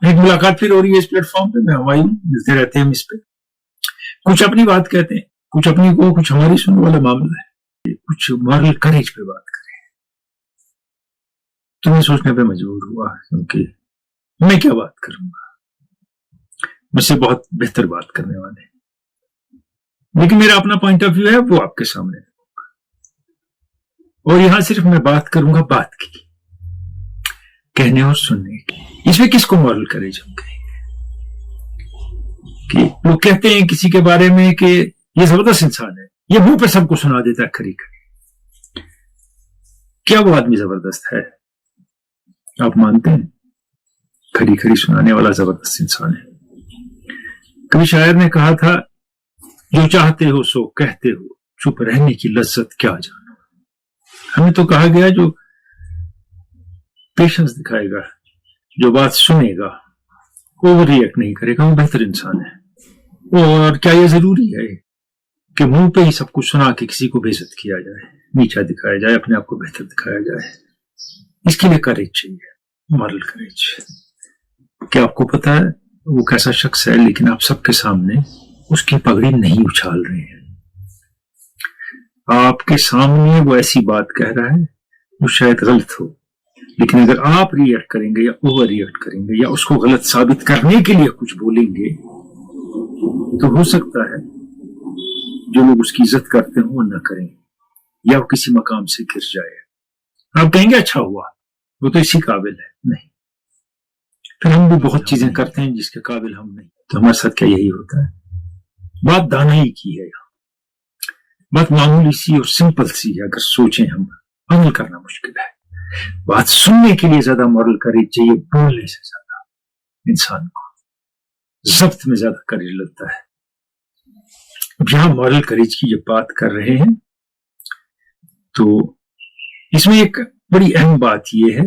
एक मुलाकात फिर हो रही है इस प्लेटफॉर्म पे, मैं हवाई हूँ, मिलते रहते हैं हम इस पे, कुछ अपनी बात कहते हैं, कुछ अपनी को, कुछ हमारी सुनने वाला मामला है, कुछ मॉरल करेज पे बात करें। तो मैं सोचने पे मजबूर हुआ, क्योंकि मैं क्या बात करूंगा, मुझसे बहुत बेहतर बात करने वाले, लेकिन मेरा अपना पॉइंट ऑफ व्यू है, वो आपके सामने, और यहां सिर्फ मैं बात करूंगा बात की, कहने और सुनने की। इसमें किसको मॉरल करेज हम कहेंगे? कि लोग कहते हैं किसी के बारे में कि ये जबरदस्त इंसान है, ये मुंह पे सबको सुना देता है खरी खरी। क्या वो आदमी जबरदस्त है? आप मानते हैं खरी खरी सुनाने वाला जबरदस्त इंसान है? कभी शायर ने कहा था, जो चाहते हो सो कहते हो, चुप रहने की लज्जत क्या जानो। हमें तो कहा गया जो पेशेंस दिखाएगा, जो बात सुनेगा, ओवर रिएक्ट नहीं करेगा, वो बेहतर इंसान है। और क्या ये जरूरी है कि मुंह पे ही सब कुछ सुना के किसी को बेइज्जत किया जाए, नीचा दिखाया जाए, अपने आप को बेहतर दिखाया जाए? इसके लिए करेज चाहिए, मॉरल करेज। क्या आपको पता है वो कैसा शख्स है, लेकिन आप सबके सामने उसकी पगड़ी नहीं उछाल रहे हैं? आपके सामने वो ऐसी बात कह रहा है वो शायद गलत हो, लेकिन अगर आप रिएक्ट करेंगे या ओवर रिएक्ट करेंगे या उसको गलत साबित करने के लिए कुछ बोलेंगे, तो हो सकता है जो लोग उसकी इज्जत करते हो वो न करें, या वो किसी मकाम से गिर जाए। आप कहेंगे अच्छा हुआ, वो तो इसी काबिल है। नहीं, फिर हम भी बहुत चीजें करते हैं जिसके काबिल हम नहीं। तो हमारे साथ क्या यही होता है? बात दानाई की है, बात मामूली सी और सिंपल सी है। अगर सोचें हम, अमल करना मुश्किल है। बात सुनने के लिए ज्यादा मॉरल करेज चाहिए, बोलने से ज्यादा इंसान को जब्त में ज्यादा करेज लगता है। अब यहां मॉरल करेज की जब बात कर रहे हैं तो इसमें एक बड़ी अहम बात यह है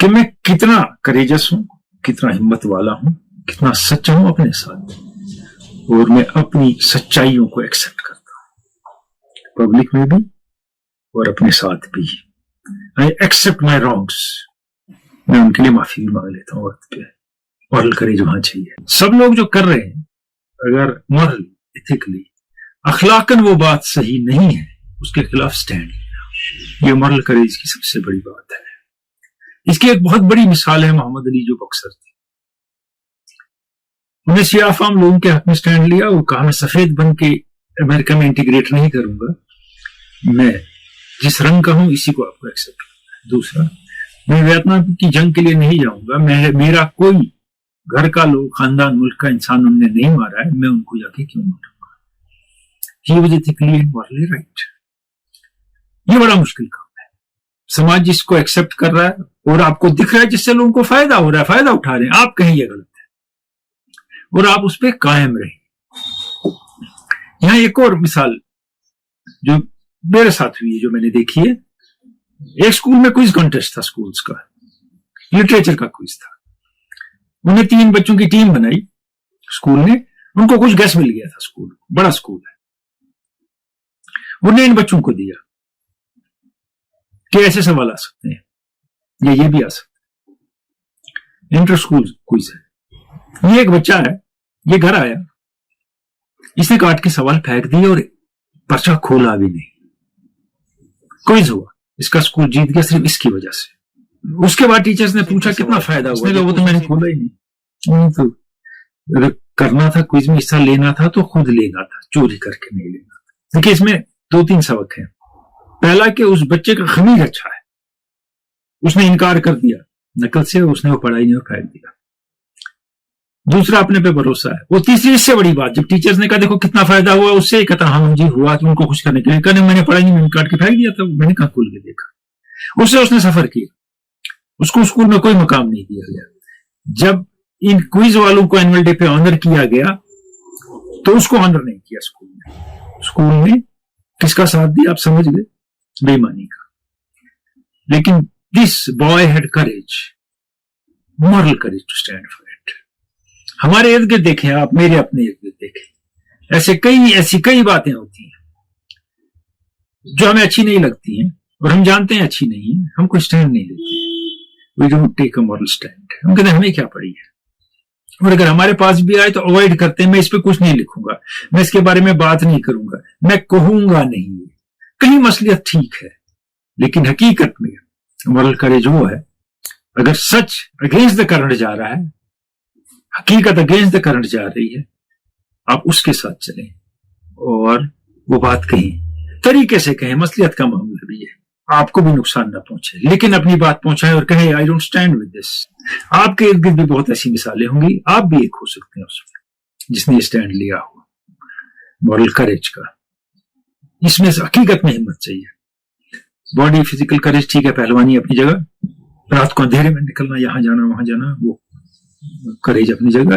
कि मैं कितना करेजस हूं, कितना हिम्मत वाला हूं, कितना सच्चा हूं अपने साथ, और मैं अपनी सच्चाइयों को एक्सेप्ट करता हूं, पब्लिक में भी और अपने साथ भी। आई एक्सेप्ट माई रॉन्ग्स, मैं उनके लिए माफी भी मांग लेता हूं वक्त पे। मॉरल करेज वहां चाहिए। सब लोग जो कर रहे हैं, अगर मॉरल एथिकली अखलाकन वो बात सही नहीं है, उसके खिलाफ स्टैंड लेना, ये मॉरल करेज की सबसे बड़ी बात है। इसकी एक बहुत बड़ी मिसाल है मोहम्मद अली जो बॉक्सर थे। उन्हें सियाह फाम लोगों के हक में स्टैंड लिया, वो कहा मैं सफेद बन के अमेरिका में इंटीग्रेट नहीं करूंगा, मैं जिस रंग का हूं इसी को आपको एक्सेप्ट करना है। दूसरा, मैं वियतनाम की जंग के लिए नहीं जाऊंगा, मेरा कोई घर का लोग, खानदान, मुल्क का इंसान उनने नहीं मारा है, मैं उनको जाके क्यों मारूंगा? He was ethically and morally right. ये बड़ा मुश्किल काम है। समाज जिसको एक्सेप्ट कर रहा है और आपको दिख रहा है जिससे लोगों को फायदा हो रहा है, फायदा उठा रहे हैं, आप कहें ये गलत है और आप उस पर कायम रहे। यहां एक और मिसाल जो मेरे साथ हुई है, जो मैंने देखी है। एक स्कूल में क्विज कॉन्टेस्ट था, स्कूल्स का लिटरेचर का क्विज था। उन्हें 3 बच्चों की टीम बनाई स्कूल ने, उनको कुछ गैस मिल गया था, स्कूल बड़ा स्कूल है, उन्हें इन बच्चों को दिया कि ऐसे सवाल आ सकते हैं या ये भी आ सकते हैं। इंटर स्कूल क्विज है। ये एक बच्चा है, ये घर आया, इसने काट के सवाल फेंक दिए और पर्चा खोला भी नहीं। क्विज हुआ, इसका स्कूल जीत गया सिर्फ इसकी वजह से। उसके बाद टीचर्स ने पूछा कितना फायदा हुआ, वो तो मैंने खोला ही नहीं। तो अगर करना था क्विज में हिस्सा लेना था तो खुद लेना था, चोरी करके नहीं लेना था। देखिए इसमें 2-3 सबक हैं। पहला कि उस बच्चे का खमीर अच्छा है, उसने इनकार कर दिया नकल से, उसने वो पढ़ाई नहीं और फेंक दिया। दूसरा, अपने पे भरोसा है। वो तीसरी, इससे बड़ी बात, जब टीचर्स ने कहा देखो कितना फायदा हुआ, उससे कहता हाँ जी हुआ, तो उनको खुश करने के लिए कहने मैंने पढ़ाई नहीं, मैंने काट के फेंक दिया था, मैंने कहा खोल के देखा। उससे उसने सफर किया, उसको स्कूल में कोई मकाम नहीं दिया गया। जब इन क्विज वालों को एनुअल डे पे ऑनर किया गया तो उसको ऑनर नहीं किया स्कूल ने। स्कूल ने किसका साथ दिया आप समझ गए? बेईमानी का। लेकिन this boy had courage, moral courage to stand for it. हमारे इर्द गिर्द देखें आप, मेरे अपने इर्द गिर्द देखें, ऐसी कई बातें होती हैं जो हमें अच्छी नहीं लगती हैं और हम जानते हैं अच्छी नहीं है, हम कोई स्टैंड नहीं लेते। we don't take a moral stand. हम कहते हैं हमें क्या पड़ी है, और अगर हमारे पास भी आए तो अवॉइड करते हैं, मैं इस पे कुछ नहीं लिखूंगा, मैं इसके बारे में बात नहीं करूंगा, मैं कहूंगा नहीं। कहीं मसलियत ठीक है, लेकिन हकीकत में मॉरल करेज वो है, अगर सच अगेंस्ट द करंट जा रहा है, हकीकत अगेंस्ट द करंट जा रही है, आप उसके साथ चलें और वो बात कहें, तरीके से कहें, मसलियत का मामला भी है, आपको भी नुकसान ना पहुंचे, लेकिन अपनी बात पहुंचाए और कहे I don't stand with this. आपके इर्द गिर्द भी बहुत ऐसी मिसालें होंगी, आप भी एक हो सकते हैं उसमें जिसने स्टैंड लिया हो मॉरल करेज का। इसमें हकीकत में हिम्मत चाहिए। बॉडी फिजिकल करेज ठीक है, पहलवानी अपनी जगह, रात को अंधेरे में निकलना, यहां जाना वहां जाना, वो करेज अपनी जगह,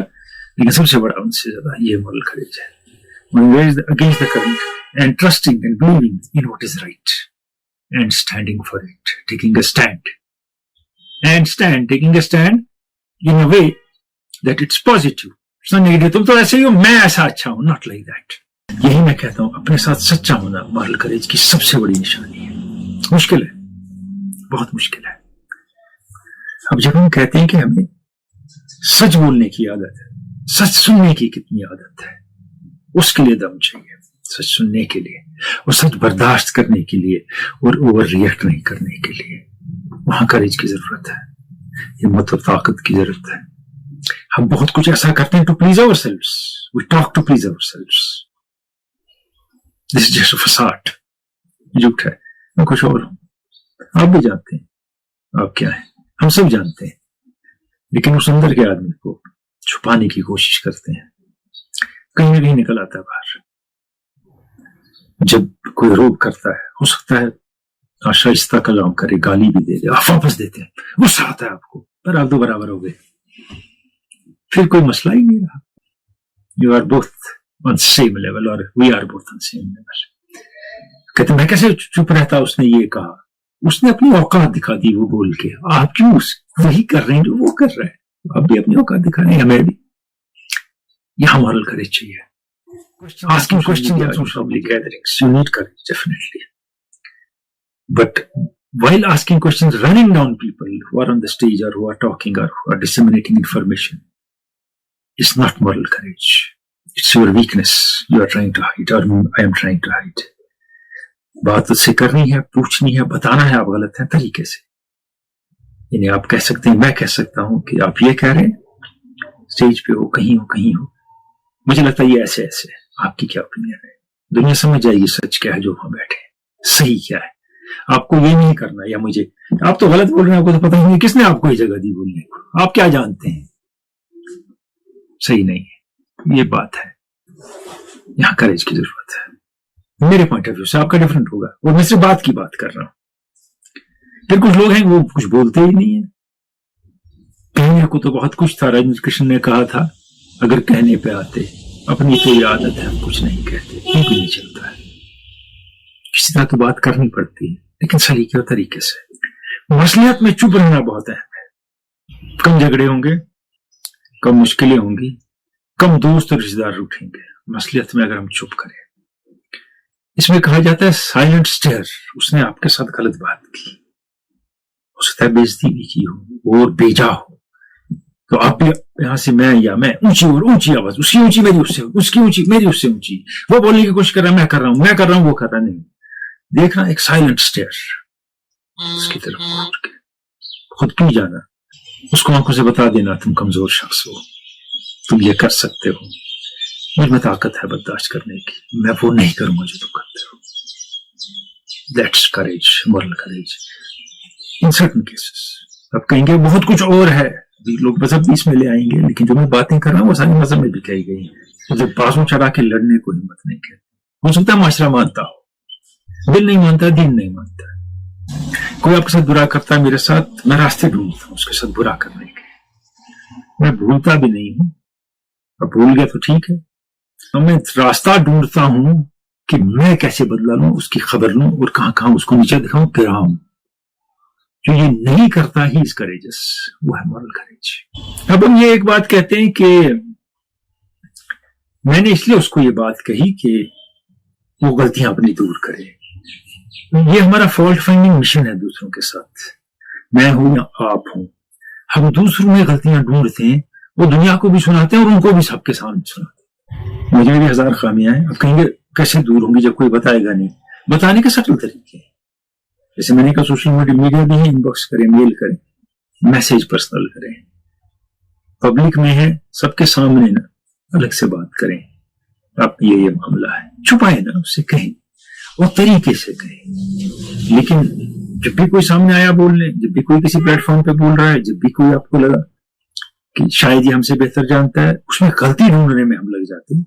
लेकिन सबसे बड़ा उनसे ज्यादा ये मॉरल करेज है, against the current and trusting and believing in what is right and standing for it, taking a stand in a way that it's positive, it's not negative. तुम तो ऐसे ही हो, मैं ऐसा अच्छा हूं, not like that. यही मैं कहता हूं, अपने साथ सच्चा होना मॉरल करेज की सबसे बड़ी निशानी है। मुश्किल है, बहुत मुश्किल है। अब जब हम कहते हैं कि हमें सच बोलने की आदत है, सच सुनने की कितनी आदत है, उसके लिए दम चाहिए, सच सुनने के लिए और सच बर्दाश्त करने के लिए और ओवर रिएक्ट नहीं करने के लिए, वहां करेज की जरूरत है, हिम्मत और ताकत की जरूरत है। हम बहुत कुछ ऐसा करते हैं to please ourselves, we talk to please ourselves, this is just a facade, झूठ है, मैं कुछ और हूं। आप भी जानते हैं आप क्या है, हम सब जानते हैं, लेकिन उस अंदर के आदमी को छुपाने की कोशिश करते हैं, कहीं ना कहीं निकल आता है बाहर। जब कोई रोग करता है, हो सकता है आशाइस्ता कलाम करे, गाली भी दे दे, आप वापस देते हैं, गुस्सा आता है आपको, पर आप दो बराबर हो गए, फिर कोई मसला ही नहीं रहा। You are both on same level और we are both on same level. कहते मैं कैसे चुप रहता, उसने ये कहा, उसने अपनी औकात दिखा दी वो बोल के, आप क्यों वही कर रहे हैं जो वो कर रहा है, आप भी अपनी औकात दिखा रहे हैं, हमें भी। यहां मॉरल करेज चाहिए। Asking questions on public gatherings, you need courage, definitely. But while asking questions, running down people who are on the stage or who are talking or who are disseminating information is not moral courage. It's your weakness you are trying to hide, or I am trying to hide. बात उससे करनी है, पूछनी है, बताना है आप गलत हैं तरीके से। यानी आप कह सकते हैं, मैं कह सकता हूं कि आप ये कह रहे हैं, स्टेज पे हो, कहीं हो, मुझे लगता है ये ऐसे ऐसे, आपकी क्या ओपिनियन है? दुनिया समझ जाएगी सच क्या है जो वहां बैठे, सही क्या है। आपको ये नहीं करना, या मुझे, आप तो गलत बोल रहे हैं, आपको तो पता नहीं किसने आपको ये जगह दी बोलने को, आप क्या जानते हैं, सही नहीं है, ये बात है। यहां करेज की जरूरत है। मेरे पॉइंट ऑफ व्यू से आपका डिफरेंट होगा, और मैं सिर्फ बात की बात कर रहा हूं। फिर कुछ लोग हैं वो कुछ बोलते ही नहीं है। कहने को तो बहुत कुछ था, राजेंद्र कृष्ण ने कहा था, अगर कहने पे आते, अपनी तो ये आदत है, हम कुछ नहीं कहते, क्यों भी नहीं चलता है, किसी तरह तो बात करनी पड़ती है, लेकिन सलीके और तरीके से। मसलियत में चुप रहना बहुत अहम है। कम झगड़े होंगे, कम मुश्किलें होंगी, कम दोस्त और रिश्तेदार उठेंगे मसलियत में अगर हम चुप करें। इसमें कहा जाता है साइलेंट स्टेयर, उसने आपके साथ गलत बात की, हो सकता है बेइज्जती भी की हो और बेजा हो, तो आप भी यहां से मैं ऊंची और ऊंची आवाज, उसकी ऊंची मेरी उससे, उसकी ऊंची मेरी उससे ऊंची, वो बोलने की कोशिश कर रहा है, मैं कर रहा हूं, वो कर रहा नहीं। देखना एक साइलेंट स्टेयर, उसकी तरफ खुद क्यों जाना, उसको आंखों से बता देना तुम कमजोर शख्स हो, तुम ये कर सकते हो, मुझ में ताकत है बर्दाश्त करने की, मैं वो नहीं करूंगा जो तुम करते हो। That's courage, moral courage in certain cases. अब कहेंगे बहुत कुछ और है, लोग मजहब भी इसमें ले आएंगे, लेकिन जो मैं बातें कर रहा हूँ वो सारी मजहब में भी कही गई है। जब बाजू चढ़ा के लड़ने को हिम्मत नहीं कहते, हो सकता है माशरा मानता हो, दिल नहीं मानता, दीन नहीं मानता। कोई आपके साथ बुरा करता है, मेरे साथ, मैं रास्ते ढूंढता हूँ उसके साथ बुरा करने के, मैं भूलता भी नहीं हूं, अब भूल गया तो ठीक है, तो मैं रास्ता ढूंढता हूं कि मैं कैसे बदला लूं, उसकी खबर लूं और कहां कहां उसको नीचे दिखाऊं, गिराऊं। जो ये नहीं करता ही इज करेजस, वो है मॉरल करेज। अब हम ये एक बात कहते हैं कि मैंने इसलिए उसको ये बात कही कि वो गलतियां अपनी दूर करे। ये हमारा फॉल्ट फाइंडिंग मिशन है दूसरों के साथ, मैं हूं या आप हूं, हम दूसरों में गलतियां ढूंढते हैं, वो दुनिया को भी सुनाते हैं और उनको भी सबके सामने सुनाते हैं। मुझे भी 1000 खामियां हैं। अब कहेंगे कैसे दूर होंगी जब कोई बताएगा नहीं। बताने के सटल तरीके हैं, जैसे मैंने कहा सोशल मीडिया भी है, इनबॉक्स करें, मेल करें, मैसेज पर्सनल करें, पब्लिक में है सबके सामने ना अलग से बात करें, आप ये मामला है, छुपाए ना, उससे कहें और तरीके से कहें। लेकिन जब भी कोई सामने आया बोलने, जब भी कोई किसी प्लेटफॉर्म पे बोल रहा है, जब भी कोई आपको लगा कि शायद ये हमसे बेहतर जानता है, उसमें गलती ढूंढने में हम लग जाते हैं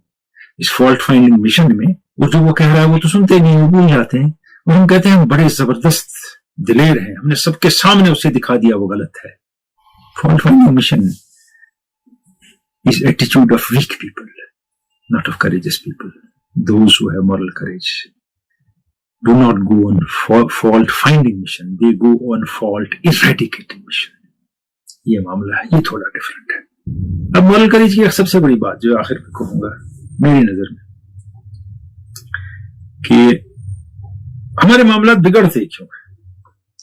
इस फॉल्ट फाइंडिंग मिशन में। और जो वो कह रहा है वो तो सुनते नहीं, वो भूल जाते हैं और हम कहते हैं हम बड़े जबरदस्त दिलेर हैं, हमने सबके सामने उसे दिखा दिया वो गलत है। Fault finding mission is attitude of weak people, not of courageous people. Those who have moral courage do not go on fault finding mission, they go on fault eradicating mission. ये मामला है, ये थोड़ा डिफरेंट है। अब moral courage की सबसे बड़ी बात जो आखिर में कहूंगा मेरी नजर में, कि हमारे मामला बिगड़ते क्यों है।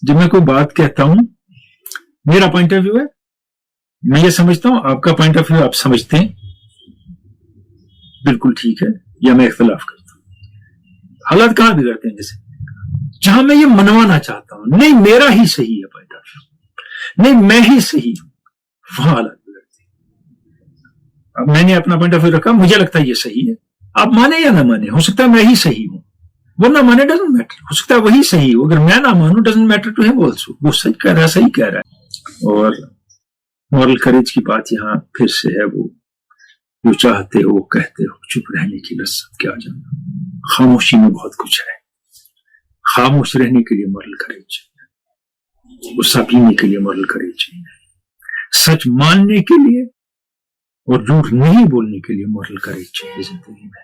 जब मैं कोई बात कहता हूं, मेरा पॉइंट ऑफ व्यू है, मैं ये समझता हूं, आपका पॉइंट ऑफ व्यू आप समझते हैं, बिल्कुल ठीक है, या मैं इख्तिलाफ करता हूं। हालात कहां बिगड़ते हैं, जैसे जहां मैं ये मनवाना चाहता हूं, नहीं मेरा ही सही है पॉइंट ऑफ व्यू, नहीं मैं ही सही हूं, वहां हालात बिगड़ते हैं। अब मैंने अपना पॉइंट ऑफ व्यू रखा, मुझे लगता है ये सही है, आप माने या ना माने, हो सकता है मैं ही सही हूं, वो ना माने डजंट मैटर, हो सकता है वही सही हो, अगर मैं ना मानू doesn't matter to him also, वो सही कह रहा है, सही कह रहा है। और मॉरल करेज की बात यहाँ फिर से है, वो जो चाहते हो कहते हो, चुप रहने की लज्जत क्या जाना, खामोशी में बहुत कुछ है। खामोश रहने के लिए मॉरल करेज चाहिए, गुस्सा पीने के लिए मॉरल करेज चाहिए, सच मानने के लिए और झूठ नहीं बोलने के लिए मॉरल करेज चाहिए जिंदगी में।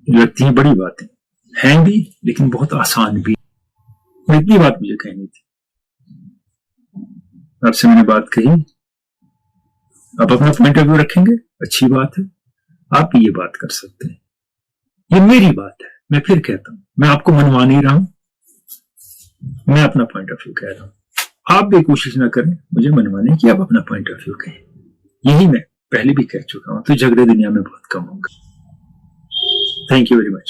लगती है बड़ी बातें हैं भी, लेकिन बहुत आसान भी। इतनी बात मुझे कहनी थी, आपसे मैंने बात कही, आप अपना पॉइंट ऑफ व्यू रखेंगे, अच्छी बात है, आप भी ये बात कर सकते हैं, ये मेरी बात है। मैं फिर कहता हूं, मैं आपको मनवा नहीं रहा हूं, मैं अपना पॉइंट ऑफ व्यू कह रहा हूं। आप भी कोशिश ना करें मुझे मनवाने की, आप अपना पॉइंट ऑफ व्यू कहें। यही मैं पहले भी कह चुका हूं, तो झगड़े दुनिया में बहुत कम होंगे। Thank you very much.